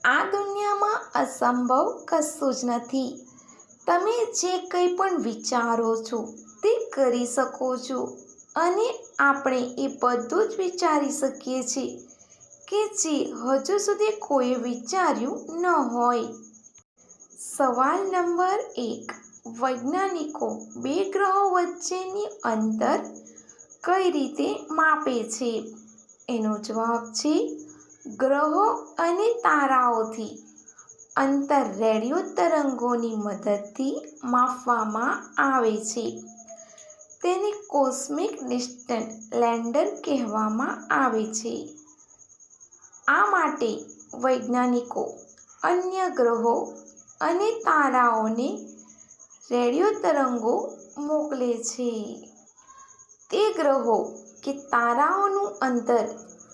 આ દુનિયામાં અસંભવ કશું જ નથી. તમે જે કંઈ પણ વિચારો છો તે કરી શકો છો અને આપણે એ બધું જ વિચારી શકીએ છીએ કે જે હજુ સુધી કોઈએ વિચાર્યું ન હોય. સવાલ નંબર 1. વૈજ્ઞાનિકો બે ગ્રહો વચ્ચેની અંતર કઈ રીતે માપે છે? એનો જવાબ છે ગ્રહો અને તારાઓથી. અંતર રેડિયો તરંગોની મદદથી માપવામાં આવે છે. તેને કોસ્મિક ડિસ્ટન્સ લેન્ડર કહેવામાં આવે છે. આ માટે વૈજ્ઞાનિકો અન્ય ગ્રહો અને તારાઓને રેડિયો તરંગો મોકલે છે. તે ગ્રહો કે તારાઓનું અંતર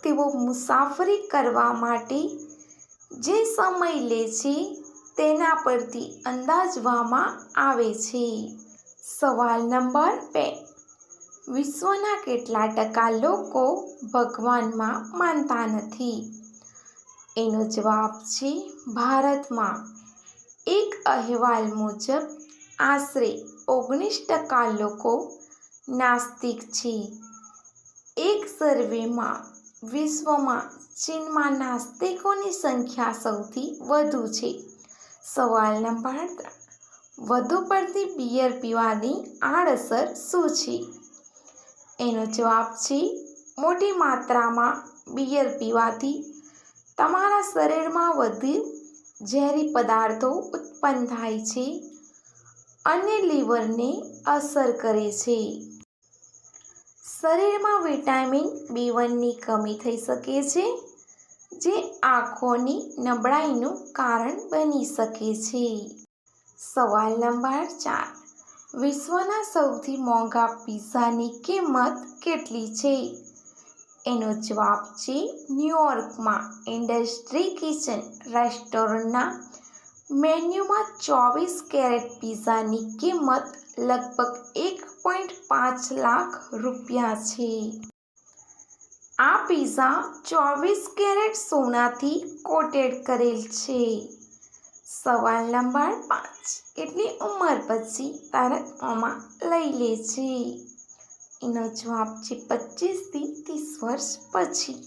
તેઓ મુસાફરી કરવા માટે જે સમય લે છે તેના પરથી અંદાજવામાં આવે છે. સવાલ નંબર 2. વિશ્વના કેટલા ટકા લોકો ભગવાનમાં માનતા નથી? એનો જવાબ છે ભારતમાં એક અહેવાલ મુજબ આશરે 19% લોકો નાસ્તિક છે. એક સર્વેમાં વિશ્વમાં ચીનમાં નાસ્તિકોની સંખ્યા સૌથી વધુ છે. સવાલ નંબર 3. વધુ પડતી બિયર પીવાની આડઅસર શું છે? એનો જવાબ છે મોટી માત્રામાં બિયર પીવાથી તમારા શરીરમાં વધુ ઝેરી પદાર્થો ઉત્પન્ન થાય છે અને લીવરને અસર કરે છે. શરીરમાં વિટામિન B1ની કમી થઈ શકે છે, જે આંખોની નબળાઈનું કારણ બની શકે છે. સવાલ નંબર 4. વિશ્વના સૌથી મોંઘા પિઝાની કિંમત કેટલી છે? એનો જવાબ છે ન્યૂયોર્કમાં ઇન્ડસ્ટ્રી કિચન રેસ્ટોરન્ટના મેન્યુમાં 24 કેરેટ પિઝાની કિંમત લગભગ 1.5 લાખ રૂપિયા છે. આ પિઝા 24 કેરેટ સોનાથી કોટેડ કરેલ છે. સવાલ નંબર 5. કેટલી ઉંમર પછી તારા મામા લઈ લે છે? એનો જવાબ છે 25 થી 30 વર્ષ પછી.